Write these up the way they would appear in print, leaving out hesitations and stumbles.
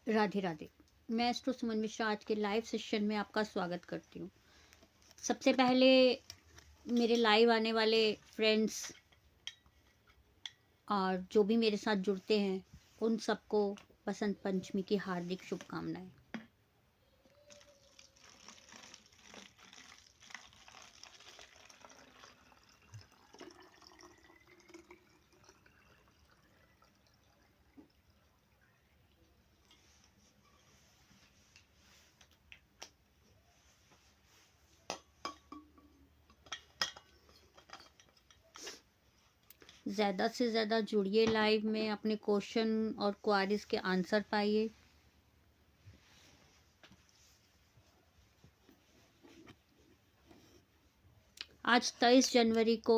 राधे राधे। मैं एस्ट्रो सुमन मिश्रा आज के लाइव सेशन में आपका स्वागत करती हूँ। सबसे पहले मेरे लाइव आने वाले फ्रेंड्स और जो भी मेरे साथ जुड़ते हैं उन सबको बसंत पंचमी की हार्दिक शुभकामनाएं। ज़्यादा से ज़्यादा जुड़िए लाइव में, अपने क्वेश्चन और क्वारीज के आंसर पाइए। आज 23 जनवरी को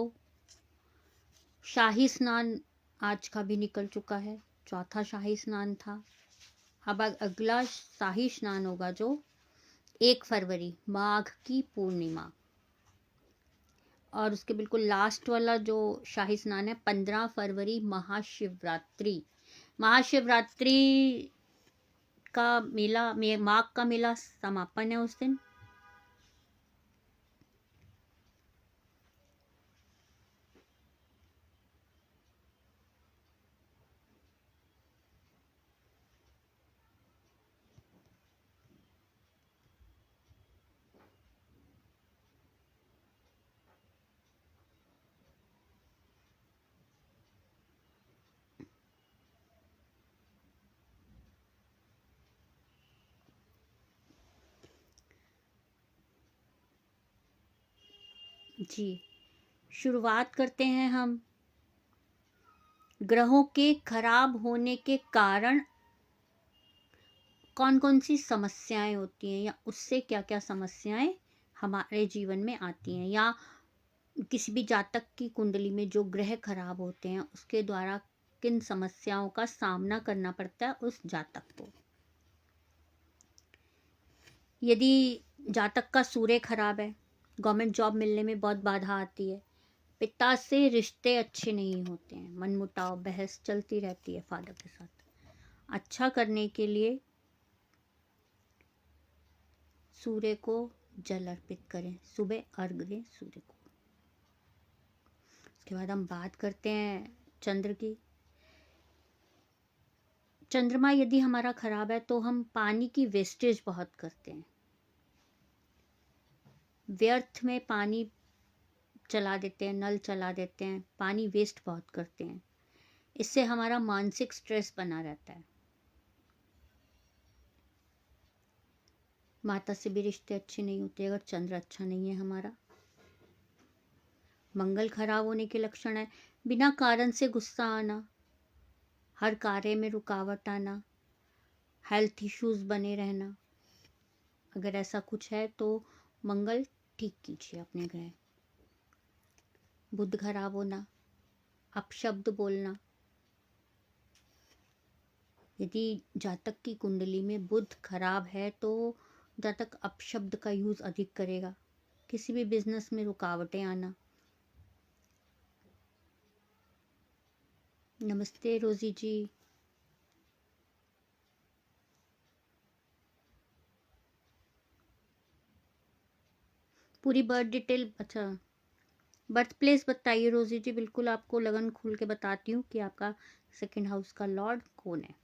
शाही स्नान आज का भी निकल चुका है। चौथा शाही स्नान था। अब अगला शाही स्नान होगा जो 1 फरवरी माघ की पूर्णिमा, और उसके बिल्कुल लास्ट वाला जो शाही स्नान है 15 फरवरी महाशिवरात्रि। महाशिवरात्रि का मेला, माघ का मेला समापन है उस दिन। जी, शुरुआत करते हैं हम ग्रहों के खराब होने के कारण कौन कौन सी समस्याएं होती हैं, या उससे क्या क्या समस्याएं हमारे जीवन में आती हैं, या किसी भी जातक की कुंडली में जो ग्रह खराब होते हैं उसके द्वारा किन समस्याओं का सामना करना पड़ता है उस जातक को। यदि जातक का सूर्य खराब है, गवर्नमेंट जॉब मिलने में बहुत बाधा आती है, पिता से रिश्ते अच्छे नहीं होते हैं, मनमुटाव बहस चलती रहती है फादर के साथ। अच्छा करने के लिए सूर्य को जल अर्पित करें, सुबह अर्घ दें सूर्य को। उसके बाद हम बात करते हैं चंद्र की। चंद्रमा यदि हमारा खराब है तो हम पानी की वेस्टेज बहुत करते हैं, व्यर्थ में पानी चला देते हैं, नल चला देते हैं, पानी वेस्ट बहुत करते हैं। इससे हमारा मानसिक स्ट्रेस बना रहता है। माता से भी रिश्ते अच्छे नहीं होते अगर चंद्र अच्छा नहीं है हमारा। मंगल खराब होने के लक्षण है बिना कारण से गुस्सा आना, हर कार्य में रुकावट आना, हेल्थ इश्यूज बने रहना। अगर ऐसा कुछ है तो मंगल ठीक कीजिए अपने ग्रह। बुध खराब होना, अपशब्द बोलना। यदि जातक की कुंडली में बुध खराब है तो जातक अपशब्द का यूज अधिक करेगा, किसी भी बिजनेस में रुकावटें आना। नमस्ते रोजी जी। पूरी बर्थ डिटेल, अच्छा बर्थ प्लेस बताइए रोजी जी, बिल्कुल आपको लगन खुल के बताती हूँ कि आपका सेकंड हाउस का लॉर्ड कौन है।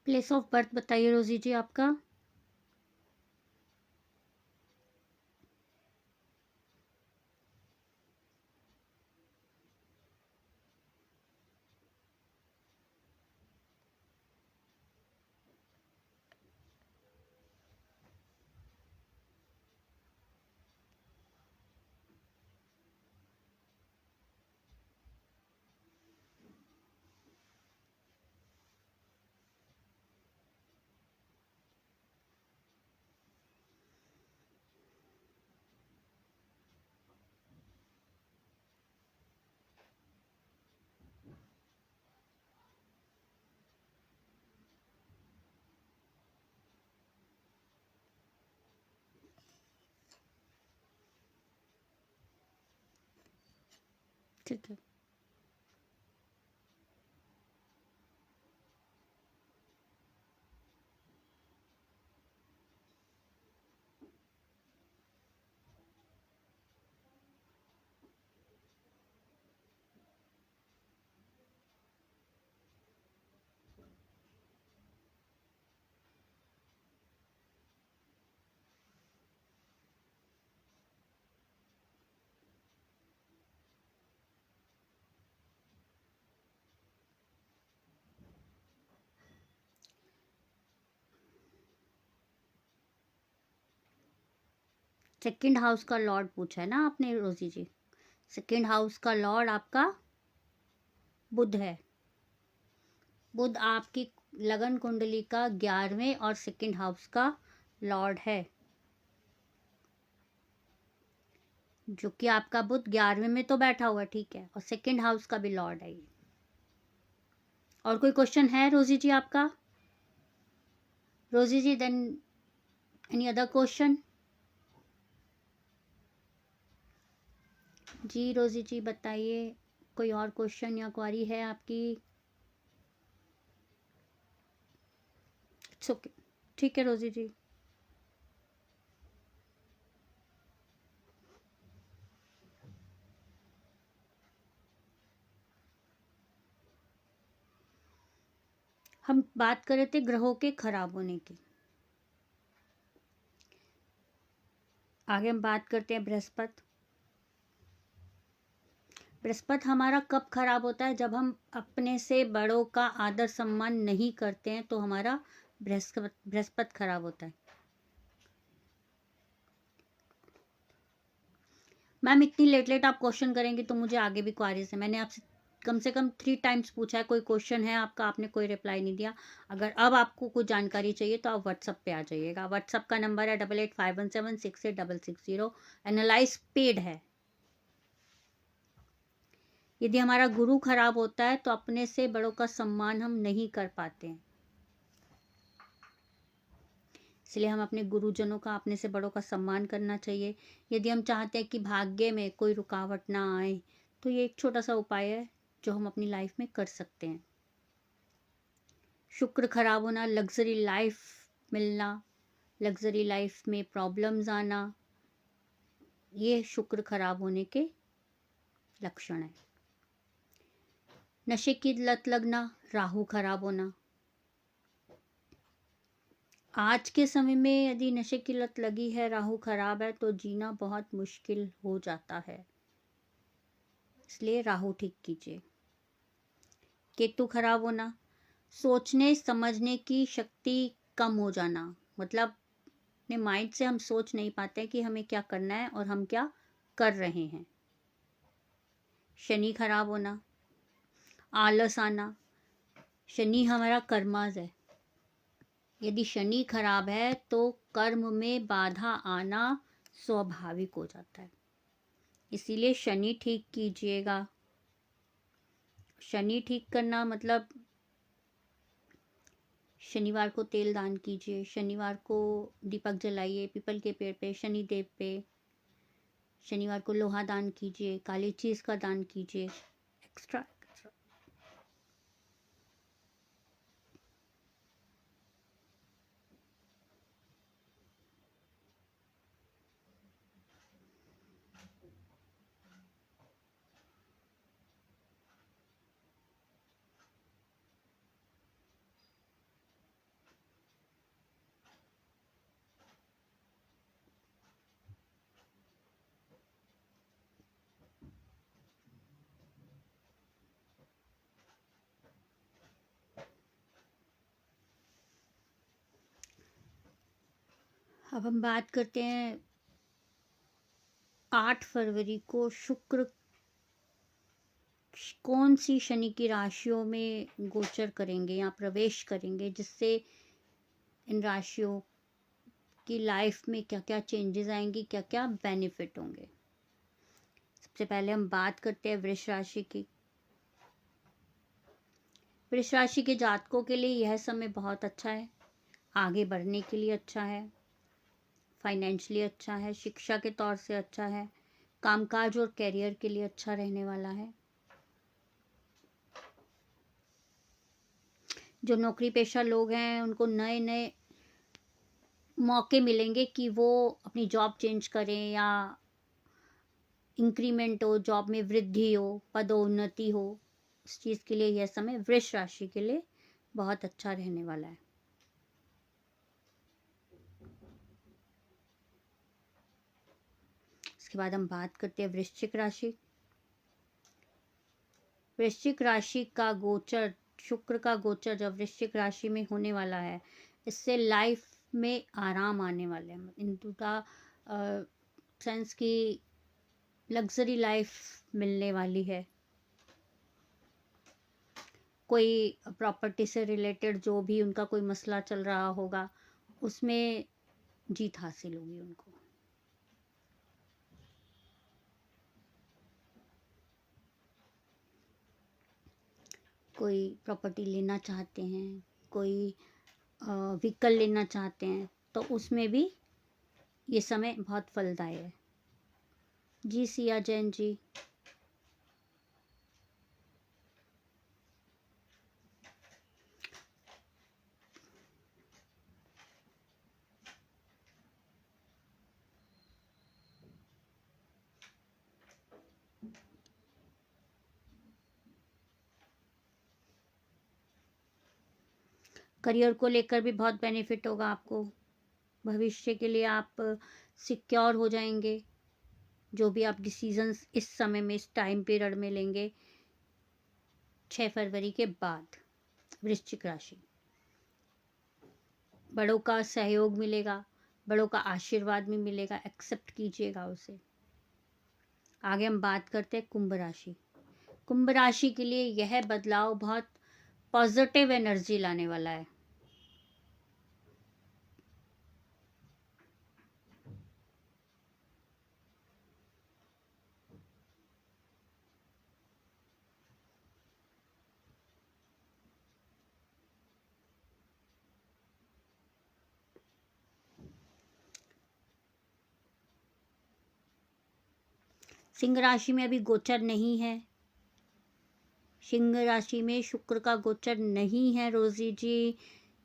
प्लेस ऑफ बर्थ बताइए रोजी जी आपका। ठीक है। सेकंड हाउस का लॉर्ड पूछा है ना आपने रोजी जी। सेकंड हाउस का लॉर्ड आपका बुध है। बुध आपकी लगन कुंडली का 11वें और सेकंड हाउस का लॉर्ड है, जो कि आपका बुध 11वें में तो बैठा हुआ है, ठीक है, और सेकंड हाउस का भी लॉर्ड है ये। और कोई क्वेश्चन है रोजी जी आपका? रोजी जी देन एनी अदर क्वेश्चन? जी रोजी जी बताइए, कोई और क्वेश्चन या क्वारी है आपकी? इट्स ओके, ठीक है रोजी जी। हम बात कर रहे थे ग्रहों के खराब होने की। आगे हम बात करते हैं बृहस्पति। बृहस्पति हमारा कब खराब होता है? जब हम अपने से बड़ों का आदर सम्मान नहीं करते हैं तो हमारा बृहस्पति खराब होता है। मैम इतनी लेट लेट आप क्वेश्चन करेंगे तो मुझे आगे भी क्वारीज है। मैंने आपसे कम से कम 3 टाइम्स पूछा है, कोई क्वेश्चन है आपका, आपने कोई रिप्लाई नहीं दिया। अगर अब आपको कुछ जानकारी चाहिए तो आप व्हाट्सअप पे आ जाइएगा। व्हाट्सअप का नंबर है 8851768660। एनालाइज पेड है। यदि हमारा गुरु खराब होता है तो अपने से बड़ों का सम्मान हम नहीं कर पाते हैं, इसलिए हम अपने गुरुजनों का, अपने से बड़ों का सम्मान करना चाहिए। यदि हम चाहते हैं कि भाग्य में कोई रुकावट ना आए तो ये एक छोटा सा उपाय है जो हम अपनी लाइफ में कर सकते हैं। शुक्र खराब होना, लग्जरी लाइफ मिलना, लग्जरी लाइफ में प्रॉब्लम्स आना, ये शुक्र खराब होने के लक्षण है। नशे की लत लगना, राहु खराब होना। आज के समय में यदि नशे की लत लगी है, राहु खराब है, तो जीना बहुत मुश्किल हो जाता है, इसलिए राहु ठीक कीजिए। केतु खराब होना, सोचने समझने की शक्ति कम हो जाना, मतलब अपने माइंड से हम सोच नहीं पाते कि हमें क्या करना है और हम क्या कर रहे हैं। शनि खराब होना, आलस आना। शनि हमारा कर्माज है। यदि शनि खराब है तो कर्म में बाधा आना स्वाभाविक हो जाता है, इसीलिए शनि ठीक कीजिएगा। शनि ठीक करना मतलब शनिवार को तेल दान कीजिए, शनिवार को दीपक जलाइए पीपल के पेड़ पे, शनि देव पे। शनिवार को लोहा दान कीजिए, काली चीज का दान कीजिए, एक्स्ट्रा। अब हम बात करते हैं 8 फरवरी को शुक्र कौन सी शनि की राशियों में गोचर करेंगे या प्रवेश करेंगे, जिससे इन राशियों की लाइफ में क्या क्या चेंजेस आएंगी, क्या क्या बेनिफिट होंगे। सबसे पहले हम बात करते हैं वृष राशि की। वृष राशि के जातकों के लिए यह समय बहुत अच्छा है। आगे बढ़ने के लिए अच्छा है, फाइनेंशियली अच्छा है, शिक्षा के तौर से अच्छा है, कामकाज और कैरियर के लिए अच्छा रहने वाला है। जो नौकरी पेशा लोग हैं उनको नए नए मौके मिलेंगे कि वो अपनी जॉब चेंज करें या इंक्रीमेंट हो, जॉब में वृद्धि हो, पदोन्नति हो। इस चीज़ के लिए यह समय वृष राशि के लिए बहुत अच्छा रहने वाला है। इसके बाद हम बात करते हैं वृश्चिक राशि। वृश्चिक राशि का गोचर, शुक्र का गोचर जब वृश्चिक राशि में होने वाला है, इससे लाइफ में आराम आने वाले हैं। इनटू द सेंस की लग्जरी लाइफ मिलने वाली है। कोई प्रॉपर्टी से रिलेटेड जो भी उनका कोई मसला चल रहा होगा, उसमें जीत हासिल होगी उनको। कोई प्रॉपर्टी लेना चाहते हैं, कोई व्हीकल लेना चाहते हैं, तो उसमें भी ये समय बहुत फलदायी है। जी सिया जैन जी। करियर को लेकर भी बहुत बेनिफिट होगा आपको। भविष्य के लिए आप सिक्योर हो जाएंगे। जो भी आप डिसीजंस इस समय में, इस टाइम पीरियड में लेंगे 6 फरवरी के बाद। वृश्चिक राशि, बड़ों का सहयोग मिलेगा, बड़ों का आशीर्वाद भी मिलेगा, एक्सेप्ट कीजिएगा उसे। आगे हम बात करते हैं कुंभ राशि। कुंभ राशि के लिए यह बदलाव बहुत पॉजिटिव एनर्जी लाने वाला है। सिंह राशि में अभी गोचर नहीं है। सिंह राशि में शुक्र का गोचर नहीं है रोजी जी।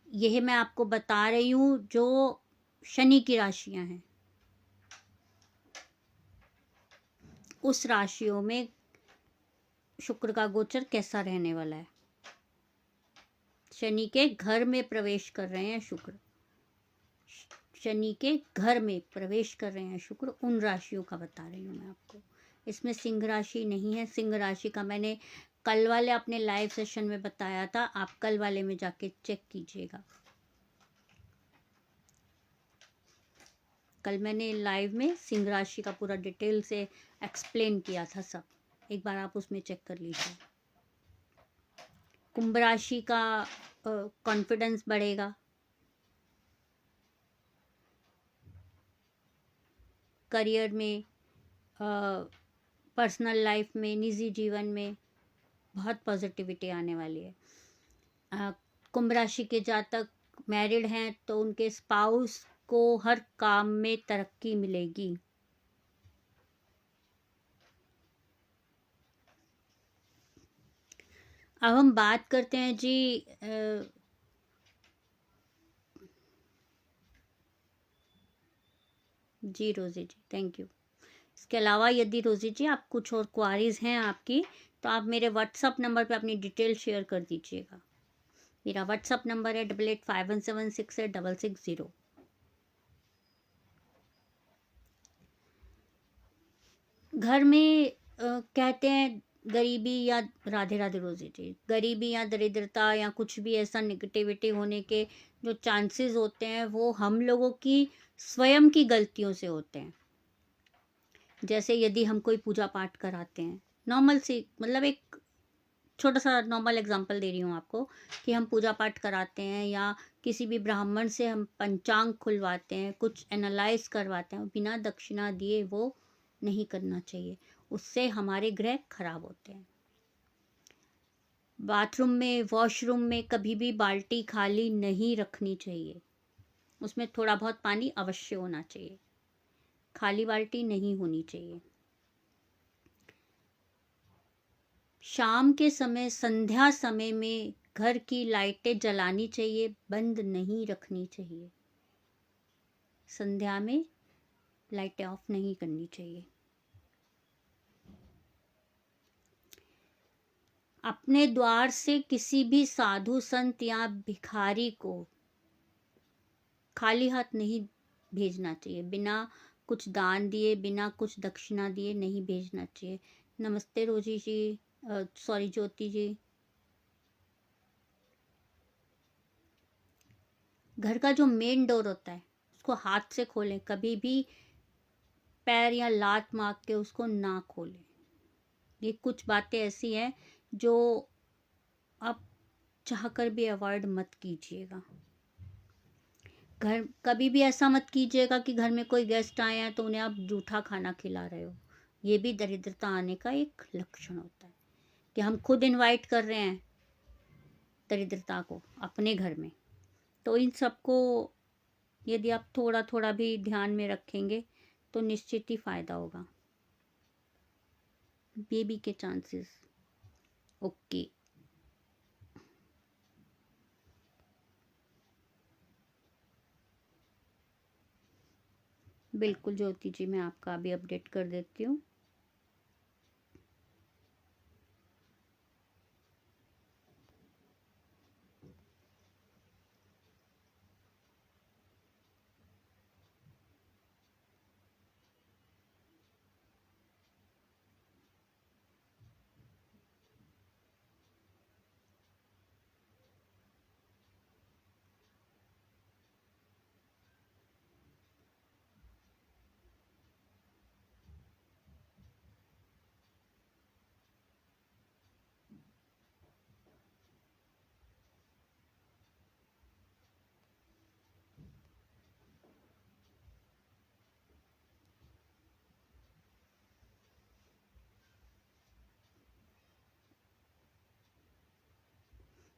यह मैं आपको बता रही हूँ जो शनि की राशियां हैं, उस राशियों में शुक्र का गोचर कैसा रहने वाला है। शनि के घर में प्रवेश कर रहे हैं शुक्र, शनि के घर में प्रवेश कर रहे हैं शुक्र। उन राशियों का बता रही हूँ मैं आपको। इसमें सिंह राशि नहीं है। सिंह राशि का मैंने कल वाले अपने लाइव सेशन में बताया था, आप कल वाले में जाके चेक कीजिएगा। कल मैंने लाइव में सिंह राशि का पूरा डिटेल से एक्सप्लेन किया था सब, एक बार आप उसमें चेक कर लीजिए। कुंभ राशि का कॉन्फिडेंस बढ़ेगा, करियर में, पर्सनल लाइफ में, निजी जीवन में बहुत पॉजिटिविटी आने वाली है। कुंभ राशि के जातक मैरिड हैं तो उनके स्पाउस को हर काम में तरक्की मिलेगी। अब हम बात करते हैं जी जी रोजी जी, थैंक यू। इसके अलावा यदि रोजी जी आप कुछ और क्वारीज हैं आपकी, तो आप मेरे व्हाट्सअप नंबर पे अपनी डिटेल शेयर कर दीजिएगा। मेरा व्हाट्सअप नंबर है 8851768660। घर में कहते हैं गरीबी या राधे राधे रोजी जी, गरीबी या दरिद्रता या कुछ भी ऐसा निगेटिविटी होने के जो चांसेस होते हैं, वो हम लोगों की स्वयं की गलतियों से होते हैं। जैसे यदि हम कोई पूजा पाठ कराते हैं, नॉर्मल सी, मतलब एक छोटा सा नॉर्मल एग्जांपल दे रही हूँ आपको, कि हम पूजा पाठ कराते हैं या किसी भी ब्राह्मण से हम पंचांग खुलवाते हैं, कुछ एनालाइज करवाते हैं, बिना दक्षिणा दिए वो नहीं करना चाहिए। उससे हमारे ग्रह खराब होते हैं। बाथरूम में, वॉशरूम में कभी भी बाल्टी खाली नहीं रखनी चाहिए। उसमें थोड़ा बहुत पानी अवश्य होना चाहिए, खाली बाल्टी नहीं होनी चाहिए। शाम के समय, संध्या समय में घर की लाइटें जलानी चाहिए, बंद नहीं रखनी चाहिए। संध्या में लाइटें ऑफ नहीं करनी चाहिए। अपने द्वार से किसी भी साधु संत या भिखारी को खाली हाथ नहीं भेजना चाहिए। बिना कुछ दान दिए, बिना कुछ दक्षिणा दिए नहीं भेजना चाहिए। नमस्ते रोजी जी, सॉरी ज्योति जी। घर का जो मेन डोर होता है उसको हाथ से खोलें, कभी भी पैर या लात मार के उसको ना खोलें। ये कुछ बातें ऐसी हैं जो आप चाहकर भी अवॉइड मत कीजिएगा। घर कभी भी ऐसा मत कीजिएगा कि घर में कोई गेस्ट आए हैं तो उन्हें आप जूठा खाना खिला रहे हो। ये भी दरिद्रता आने का एक लक्षण होता है कि हम खुद इनवाइट कर रहे हैं दरिद्रता को अपने घर में। तो इन सबको यदि आप थोड़ा थोड़ा भी ध्यान में रखेंगे तो निश्चित ही फायदा होगा। बेबी के चांसेस ओके। बिल्कुल ज्योति जी, मैं आपका अभी अपडेट कर देती हूँ।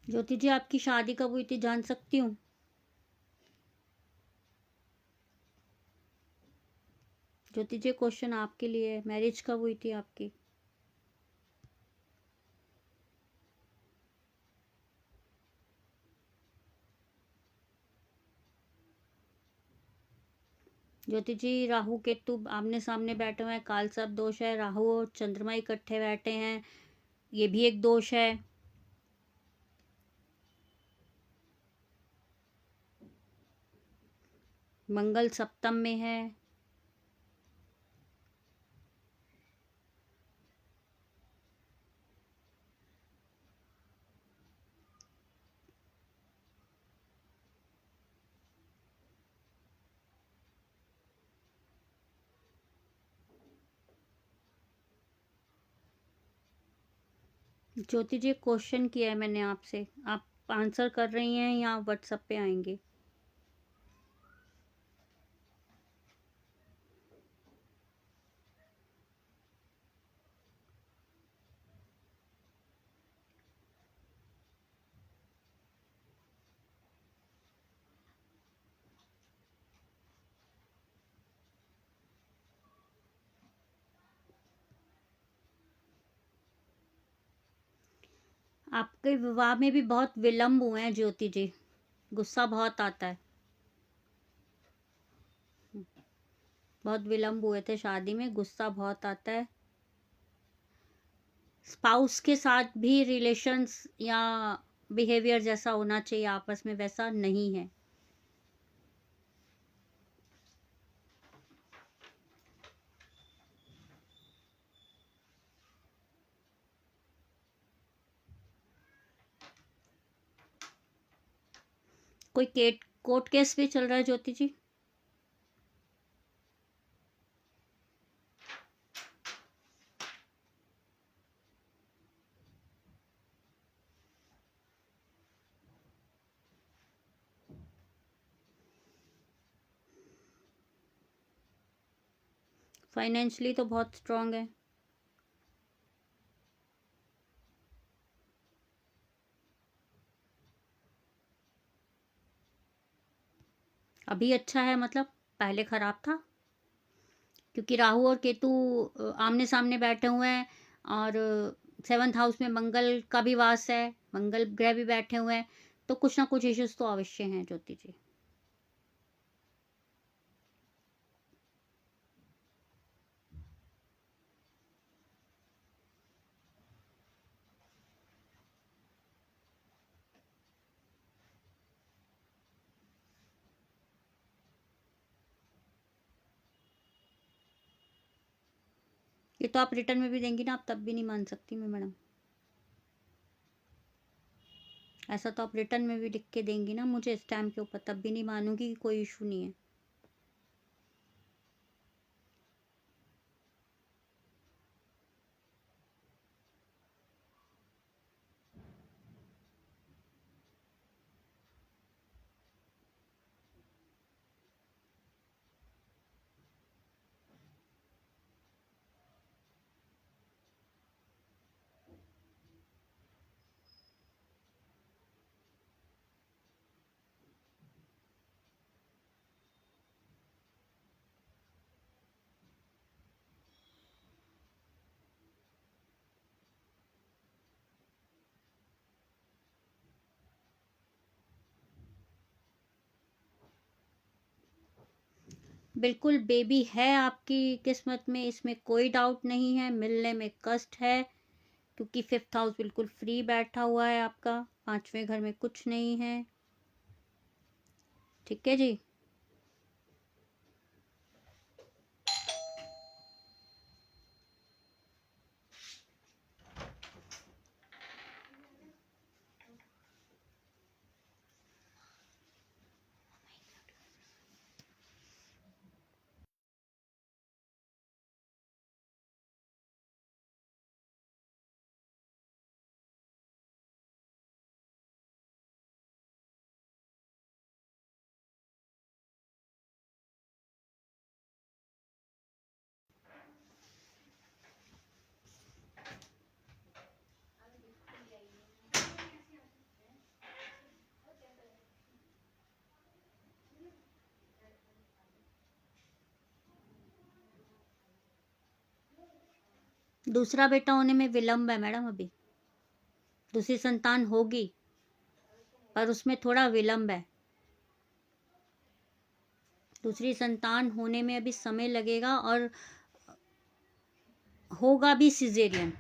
ज्योति जी, आपकी शादी कब हुई थी, जान सकती हूँ? ज्योति जी, क्वेश्चन आपके लिए, मैरिज कब हुई थी आपकी? ज्योति जी, राहु केतु आमने सामने बैठे हुए हैं, काल सर्प दोष है। राहु और चंद्रमा इकट्ठे बैठे हैं, ये भी एक दोष है। मंगल सप्तम में है। ज्योति जी, क्वेश्चन किया है मैंने आपसे, आप आंसर कर रही हैं या व्हाट्सएप पे आएंगे? आपके विवाह में भी बहुत विलंब हुए हैं ज्योति जी, गुस्सा बहुत आता है। बहुत विलंब हुए थे शादी में, गुस्सा बहुत आता है। स्पाउस के साथ भी रिलेशंस या बिहेवियर जैसा होना चाहिए आपस में, वैसा नहीं है। कोई कोर्ट केस भी चल रहा है ज्योति जी? फाइनेंशियली तो बहुत स्ट्रांग है। अभी अच्छा है, मतलब पहले खराब था, क्योंकि राहु और केतु आमने सामने बैठे हुए हैं, और 7th हाउस में मंगल का भी वास है, मंगल ग्रह भी बैठे हुए हैं, तो कुछ ना कुछ इश्यूज तो अवश्य हैं ज्योति जी। ये तो आप रिटर्न में भी देंगी ना, आप तब भी नहीं मान सकती मैं मैडम। ऐसा तो आप रिटर्न में भी लिख के देंगी ना मुझे स्टैम्प के ऊपर, तब भी नहीं मानूंगी कि कोई इशू नहीं है। बिल्कुल बेबी है आपकी किस्मत में, इसमें कोई डाउट नहीं है। मिलने में कष्ट है, क्योंकि 5th हाउस बिल्कुल फ्री बैठा हुआ है आपका, 5वें घर में कुछ नहीं है। ठीक है जी। दूसरा बेटा होने में विलंब है मैडम, अभी दूसरी संतान होगी, पर उसमें थोड़ा विलंब है। दूसरी संतान होने में अभी समय लगेगा, और होगा भी सिजेरियन।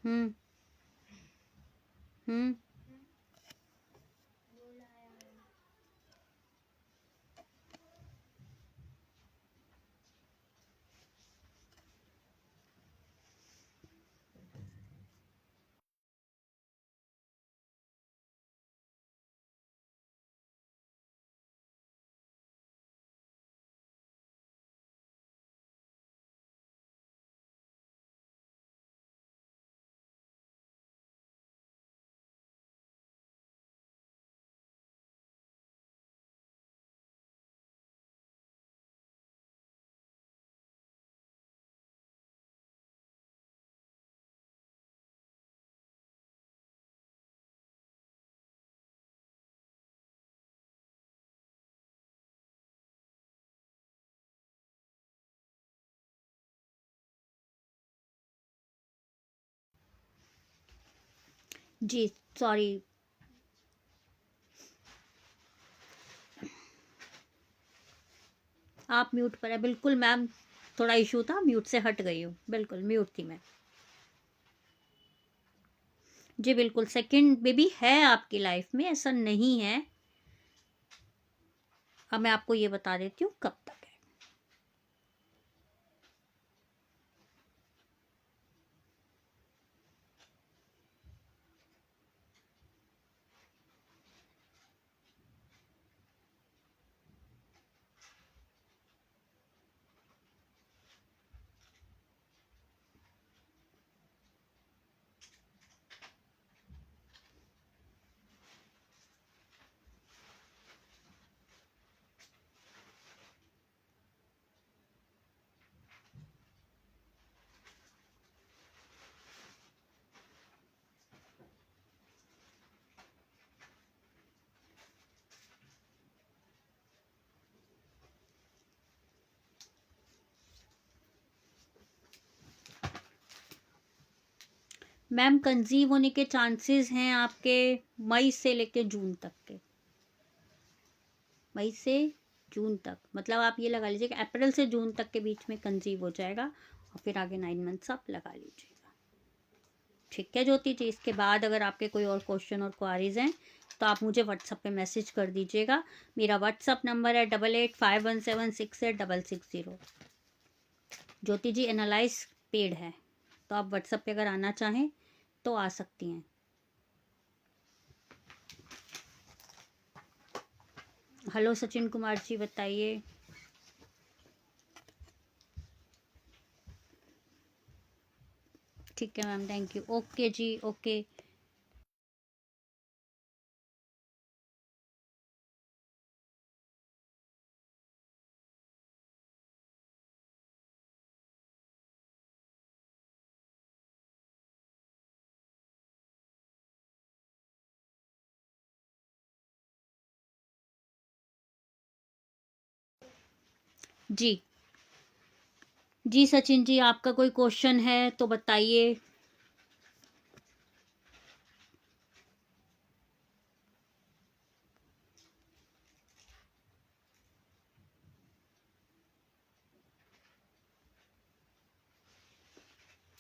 हम्म। हम्म। जी सॉरी। आप म्यूट पर है, बिल्कुल मैम, थोड़ा इशू था, म्यूट से हट गई हूँ, बिल्कुल म्यूट थी मैं। जी बिल्कुल, सेकंड बेबी है आपकी लाइफ में, ऐसा नहीं है। अब मैं आपको ये बता देती हूँ कब तक है। मैम कंसीव होने के चांसेस हैं आपके मई से लेके जून तक के। मई से जून तक मतलब आप ये लगा लीजिए कि अप्रैल से जून तक के बीच में कंसीव हो जाएगा और फिर आगे 9 मंथ्स आप लगा लीजिएगा। ठीक है ज्योति जी, इसके बाद अगर आपके कोई और क्वेश्चन और क्वारीज हैं तो आप मुझे व्हाट्सएप पे मैसेज कर दीजिएगा। मेरा व्हाट्सएप नंबर है 8851768660। ज्योति जी एनालाइज पेड है, तो आप व्हाट्सएप पे अगर आना चाहें तो आ सकती हैं। हेलो सचिन कुमार जी बताइए। ठीक है मैम, थैंक यू। ओके जी, ओके। जी जी सचिन जी, आपका कोई क्वेश्चन है तो बताइए।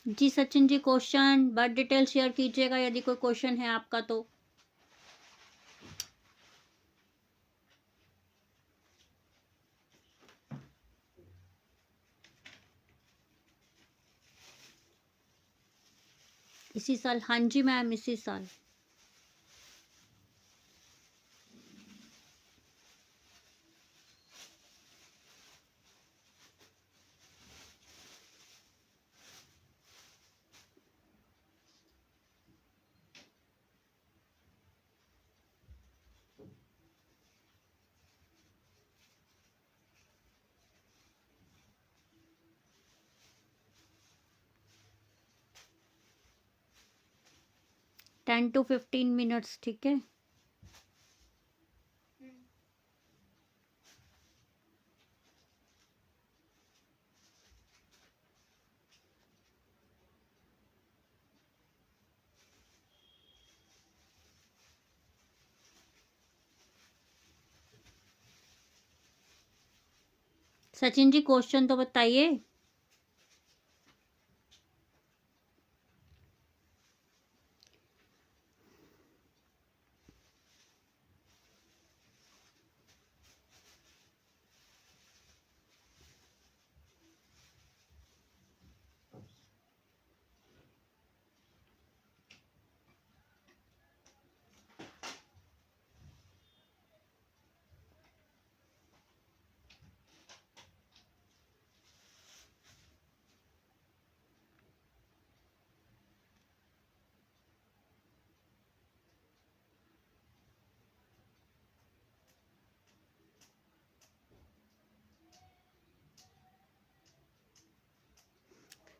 जी Sachin ji, question birth detail share कीजिएगा यदि कोई क्वेश्चन है आपका तो। इसी साल? हाँ जी मैम, इसी साल। टेन टू 15 मिनट्स, ठीक है। सचिन जी क्वेश्चन तो बताइए।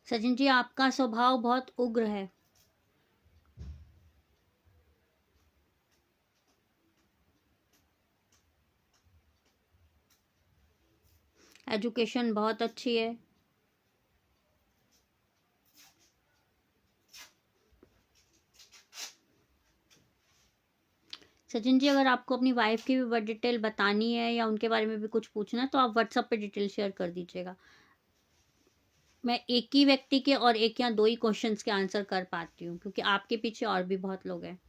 सचिन जी आपका स्वभाव बहुत उग्र है। एजुकेशन बहुत अच्छी है। सचिन जी अगर आपको अपनी वाइफ की भी बर्थ डिटेल बतानी है या उनके बारे में भी कुछ पूछना है तो आप व्हाट्सएप पे डिटेल शेयर कर दीजिएगा। मैं एक ही व्यक्ति के और एक या दो ही क्वेश्चंस के आंसर कर पाती हूँ क्योंकि आपके पीछे और भी बहुत लोग हैं।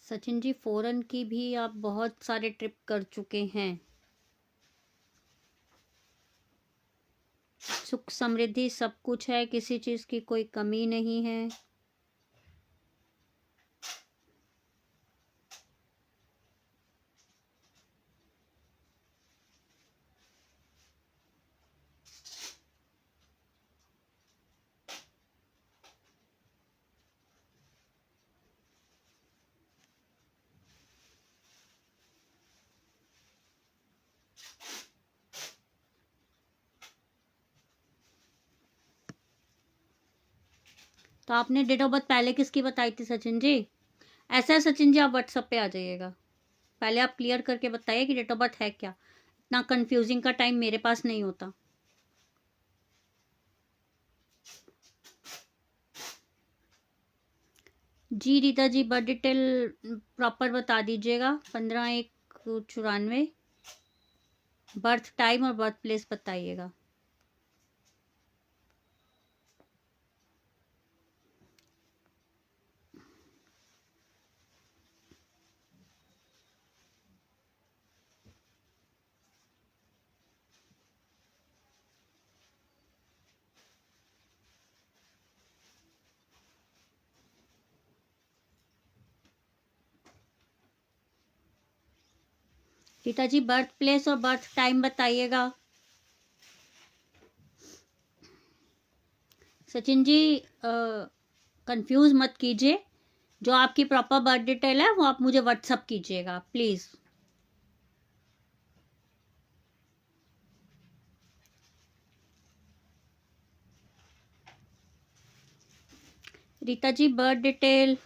सचिन जी फॉरेन की भी आप बहुत सारे ट्रिप कर चुके हैं। सुख समृद्धि सब कुछ है, किसी चीज की कोई कमी नहीं है। तो आपने डेट ऑफ बर्थ पहले किसकी बताई थी सचिन जी? ऐसा है सचिन जी, आप व्हाट्सएप पे आ जाइएगा, पहले आप क्लियर करके बताइए कि डेट ऑफ बर्थ है क्या। इतना कंफ्यूजिंग का टाइम मेरे पास नहीं होता। जी Rita ji, birth detail proper बता दीजिएगा। 15/1/94, बर्थ टाइम और बर्थ प्लेस बताइएगा। रीता जी, बर्थ प्लेस और बर्थ टाइम बताइएगा। सचिन जी, कंफ्यूज मत कीजिए, जो आपकी प्रॉपर बर्थ डिटेल है वो आप मुझे व्हाट्सअप कीजिएगा please. Rita ji, birth detail.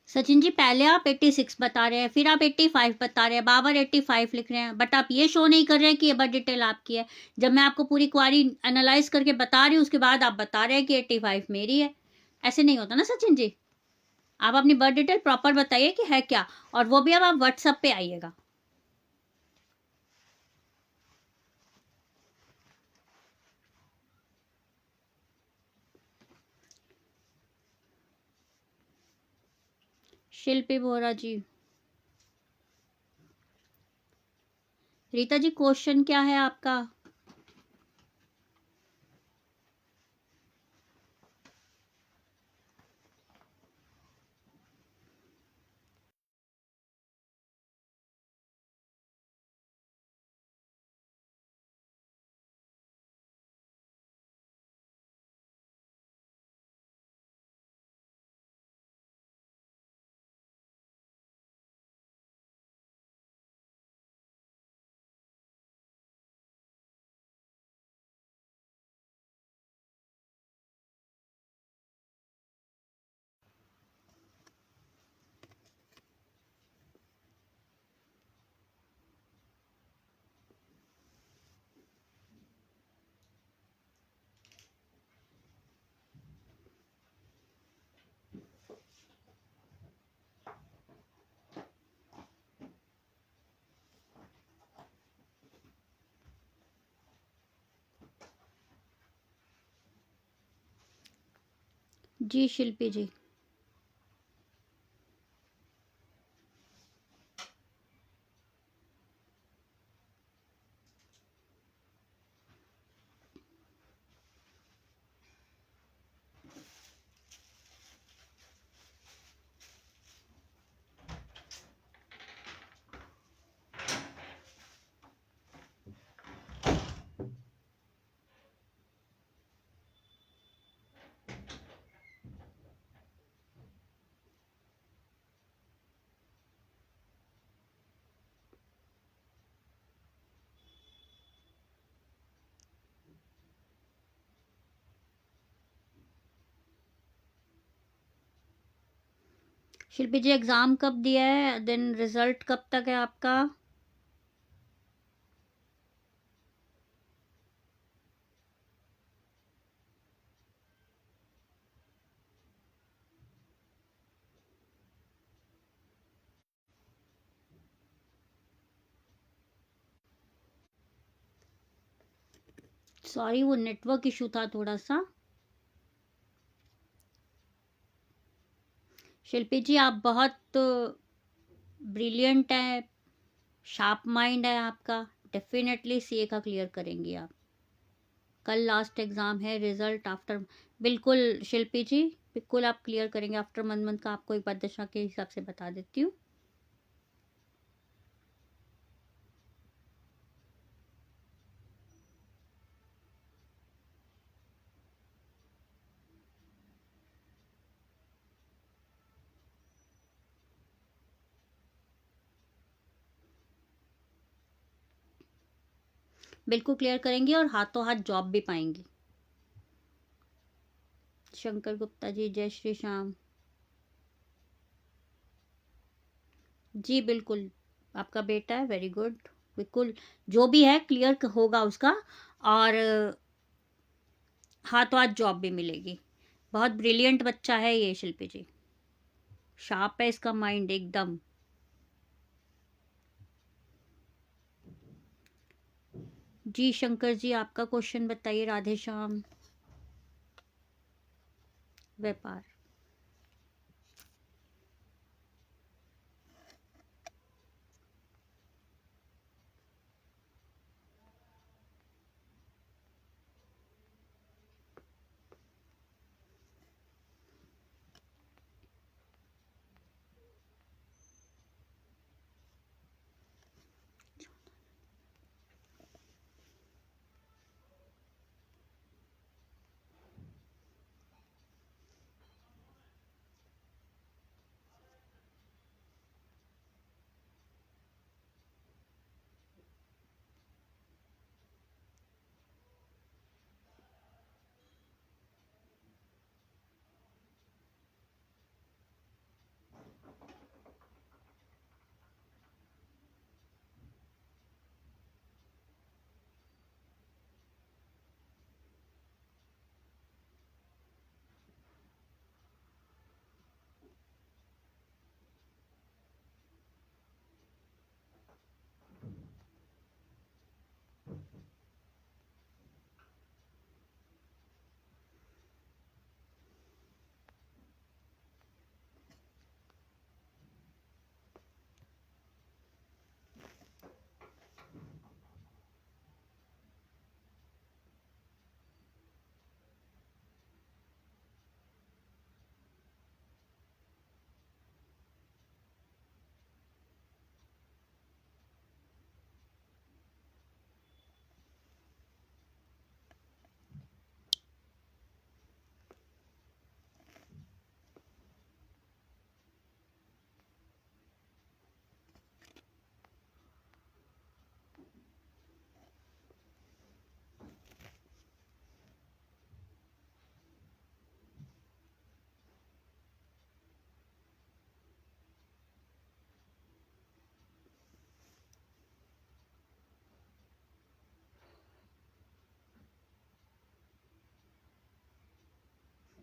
Sachin ji, पहले आप 86 बता रहे हैं, फिर आप 85 बता रहे हैं, बाबर 85 लिख रहे हैं, बट आप ये शो नहीं कर रहे हैं कि ये बर्थ डिटेल आपकी है। जब मैं आपको पूरी क्वारी एनालाइज करके बता रही हूँ, उसके बाद आप बता रहे हैं कि 85 मेरी है। ऐसे नहीं होता ना सचिन जी। आप अपनी बर्थ डिटेल प्रॉपर बताइए कि है क्या, और वो भी अब आप व्हाट्सएप पे आइएगा। शिल्पी बोरा जी। रीता जी, क्वेश्चन क्या है आपका? जी शिल्पी जी। शिल्पी जी, एग्जाम कब दिया है, देन रिजल्ट कब तक है आपका? सॉरी, वो नेटवर्क इशू था थोड़ा सा। शिल्पी जी, आप बहुत ब्रिलियंट हैं, शार्प माइंड है आपका। डेफिनेटली सीए का क्लियर करेंगी आप। कल लास्ट एग्जाम है, रिजल्ट आफ्टर। बिल्कुल शिल्पी जी, बिल्कुल आप क्लियर करेंगे। आफ्टर मंथ का आपको एक बार दशा के हिसाब से बता देती हूँ। बिल्कुल क्लियर करेंगी और हाथों हाथ जॉब भी पाएंगी। शंकर गुप्ता जी, जय श्री श्याम जी। बिल्कुल आपका बेटा है, वेरी गुड। बिल्कुल जो भी है क्लियर होगा उसका, और हाथों हाथ जॉब भी मिलेगी। बहुत ब्रिलियंट बच्चा है ये शिल्पी जी, शार्प है इसका माइंड एकदम। जी शंकर जी, आपका क्वेश्चन बताइए। राधे श्याम। व्यापार।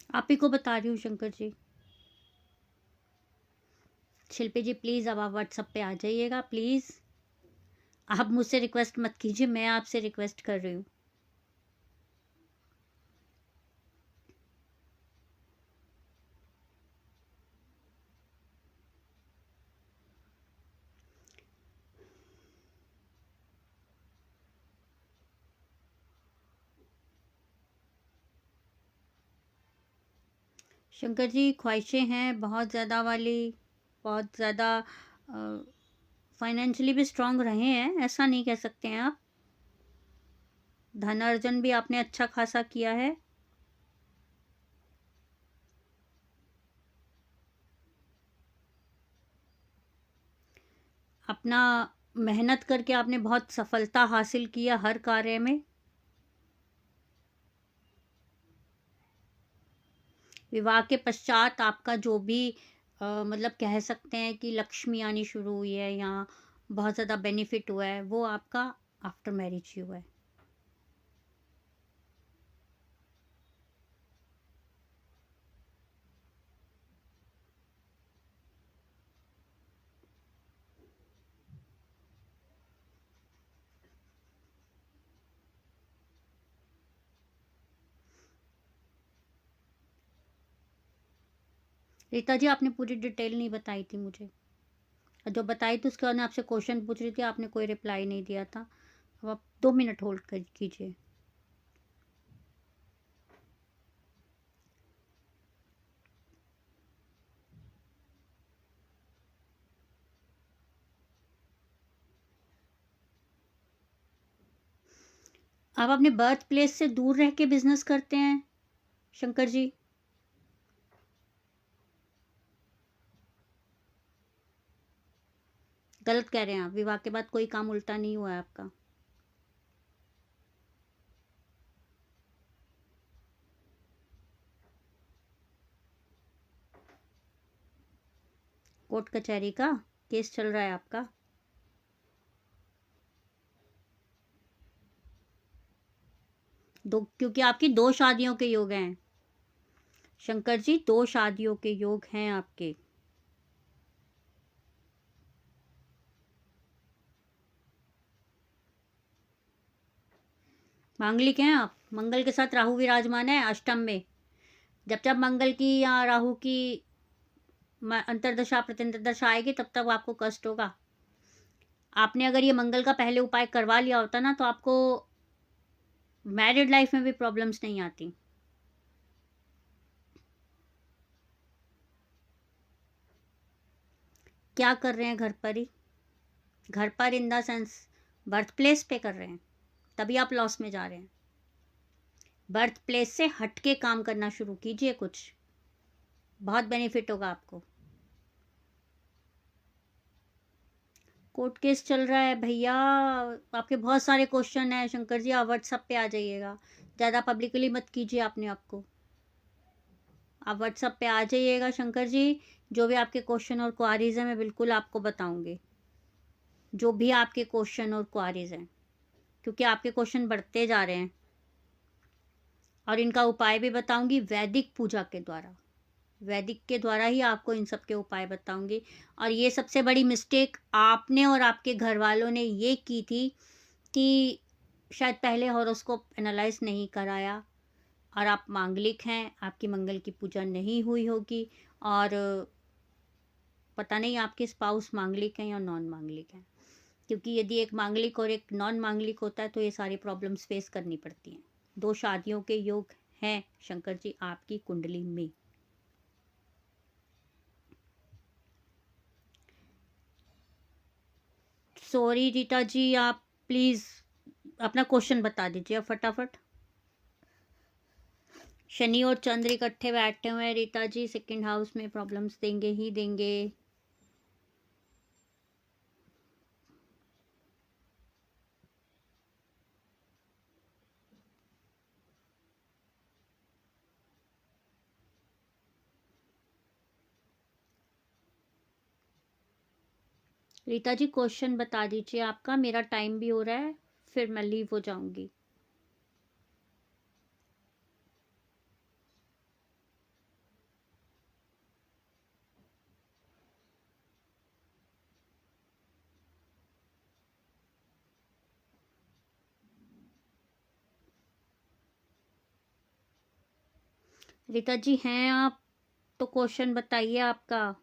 आप ही को बता रही हूँ शंकर जी। शिल्पी जी प्लीज अब आप व्हाट्सएप पे आ जाइएगा प्लीज। आप मुझसे रिक्वेस्ट मत कीजिए, मैं आपसे रिक्वेस्ट कर रही हूँ। शंकर जी ख्वाहिशें हैं बहुत ज़्यादा वाली, बहुत ज़्यादा। फाइनेंशियली भी स्ट्रांग रहे हैं, ऐसा नहीं कह सकते हैं आप। धन अर्जन भी आपने अच्छा खासा किया है। अपना मेहनत करके आपने बहुत सफलता हासिल किया हर कार्य में। विवाह के पश्चात आपका जो भी मतलब कह सकते हैं कि लक्ष्मी आनी शुरू हुई है या बहुत ज़्यादा बेनिफिट हुआ है, वो आपका आफ्टर मैरिज ही हुआ है। रीता जी, आपने पूरी डिटेल नहीं बताई थी मुझे, और जो बताई थी उसके बाद मैं आपसे क्वेश्चन पूछ रही थी, आपने कोई रिप्लाई नहीं दिया था। अब आप 2 मिनट होल्ड कर कीजिए। आप अपने बर्थ प्लेस से दूर रह के बिजनेस करते हैं शंकर जी? गलत कह रहे हैं आप, विवाह के बाद कोई काम उल्टा नहीं हुआ है आपका। कोर्ट कचहरी का केस चल रहा है आपका? क्योंकि आपकी 2 शादियों के योग हैं शंकर जी, 2 शादियों के योग हैं आपके। मांगलिक हैं आप, मंगल के साथ राहु विराजमान है अष्टम में। जब जब मंगल की या राहु की अंतरदशा प्रत्यंतरदशा आएगी तब तक आपको कष्ट होगा। आपने अगर ये मंगल का पहले उपाय करवा लिया होता ना, तो आपको मैरिड लाइफ में भी प्रॉब्लम्स नहीं आती। क्या कर रहे हैं घर पर ही? घर पर in the sense birth place पे कर रहे हैं, तभी आप लॉस में जा रहे हैं। बर्थ प्लेस से हट के काम करना शुरू कीजिए, कुछ बहुत बेनिफिट होगा आपको। कोर्ट केस चल रहा है भैया, आपके बहुत सारे क्वेश्चन हैं शंकर जी, आप व्हाट्सएप पे आ जाइएगा। ज़्यादा पब्लिकली मत कीजिए आपने आपको, आप व्हाट्सएप पे आ जाइएगा शंकर जी। जो भी आपके क्वेश्चन और क्वारीज हैं मैं बिल्कुल आपको बताऊंगी, जो भी आपके क्वेश्चन और क्वारीज हैं, क्योंकि आपके क्वेश्चन बढ़ते जा रहे हैं। और इनका उपाय भी बताऊंगी वैदिक पूजा के द्वारा, वैदिक के द्वारा ही आपको इन सब के उपाय बताऊंगी। और ये सबसे बड़ी मिस्टेक आपने और आपके घर वालों ने ये की थी कि शायद पहले हॉरोस्कोप एनालाइज नहीं कराया, और आप मांगलिक हैं, आपकी मंगल की पूजा नहीं हुई होगी, और पता नहीं आपके स्पाउस मांगलिक हैं या नॉन मांगलिक हैं। क्योंकि यदि एक मांगलिक और एक नॉन मांगलिक होता है तो ये सारी प्रॉब्लम्स फेस करनी पड़ती हैं। 2 शादियों के योग हैं शंकर जी आपकी कुंडली में। सॉरी रीता जी, आप प्लीज अपना क्वेश्चन बता दीजिए अब फटाफट। शनि और चंद्र इकट्ठे बैठे हुए हैं रीता जी, सेकंड हाउस में प्रॉब्लम्स देंगे ही देंगे। रीता जी क्वेश्चन बता दीजिए आपका, मेरा टाइम भी हो रहा है, फिर मैं लीव हो जाऊंगी। रीता जी हैं आप, तो क्वेश्चन बताइए आपका।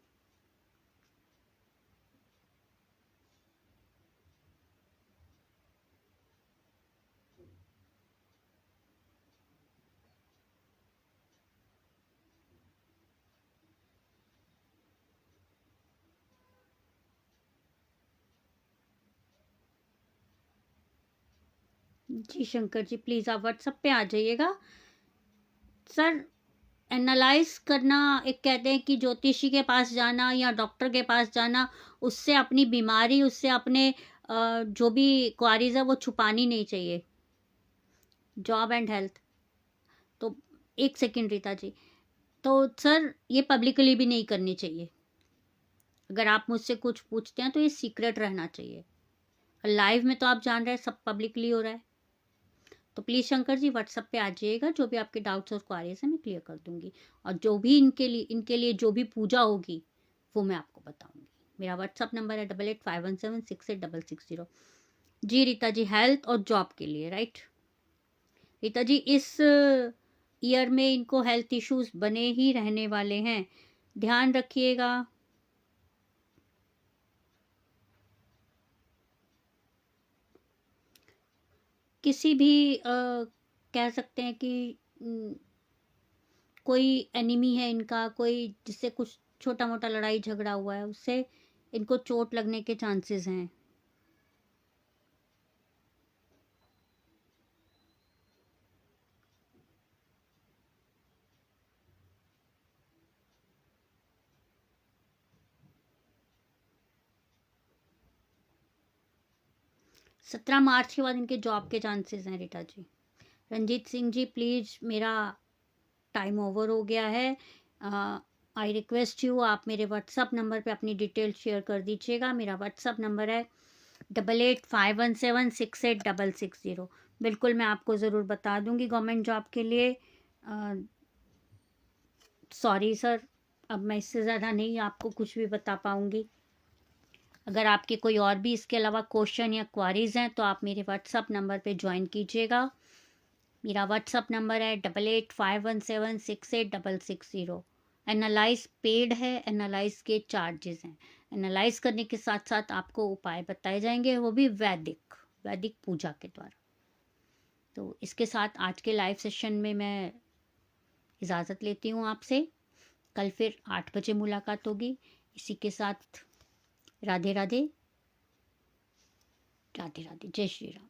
जी शंकर जी, प्लीज आप व्हाट्सएप पे आ जाइएगा। सर, एनालाइज करना, एक कहते हैं कि ज्योतिषी के पास जाना या डॉक्टर के पास जाना, उससे अपनी बीमारी, उससे अपने जो भी क्वारीज है वो छुपानी नहीं चाहिए। जॉब एंड हेल्थ, तो एक सेकेंड रीता जी, तो सर ये पब्लिकली भी नहीं करनी चाहिए। अगर आप मुझसे कुछ पूछते हैं तो ये सीक्रेट रहना चाहिए। लाइव में तो आप जान रहे हैं सब पब्लिकली हो रहा है। तो प्लीज़ शंकर जी व्हाट्सएप पे आ जाइएगा, जो भी आपके डाउट्स और क्वारीज हैं मैं क्लियर कर दूंगी। और जो भी इनके लिए जो भी पूजा होगी वो मैं आपको बताऊंगी। मेरा व्हाट्सएप नंबर है 8851768660। जी रीता जी, हेल्थ और जॉब के लिए, राइट? रीता जी, इस ईयर में इनको हेल्थ इश्यूज बने ही रहने वाले हैं। ध्यान रखिएगा। किसी भी कह सकते हैं कि कोई एनिमी है इनका, कोई जिससे कुछ छोटा मोटा लड़ाई झगड़ा हुआ है, उससे इनको चोट लगने के चांसेस हैं। 17 मार्च के बाद इनके जॉब के चांसेस हैं रीटा जी। रंजीत सिंह जी प्लीज़, मेरा टाइम ओवर हो गया है। आई रिक्वेस्ट यू, आप मेरे व्हाट्सअप नंबर पे अपनी डिटेल शेयर कर दीजिएगा। मेरा व्हाट्सअप नंबर है 8851768660। बिल्कुल मैं आपको ज़रूर बता दूंगी गवर्नमेंट जॉब के लिए। सॉरी सर, अब मैं इससे ज़्यादा नहीं आपको कुछ भी बता पाऊंगी। अगर आपके कोई और भी इसके अलावा क्वेश्चन या क्वारीज हैं तो आप मेरे व्हाट्सअप नंबर पे ज्वाइन कीजिएगा। मेरा व्हाट्सअप नंबर है 8851768660। एनालाइज पेड है, एनालाइज के चार्जेस हैं। एनालाइज करने के साथ साथ आपको उपाय बताए जाएंगे, वो भी वैदिक वैदिक पूजा के द्वारा। तो इसके साथ आज के लाइव सेशन में मैं इजाज़त लेती हूँ आपसे। कल फिर 8 बजे मुलाकात होगी। इसी के साथ राधे राधे, राधे राधे, जय श्री राम।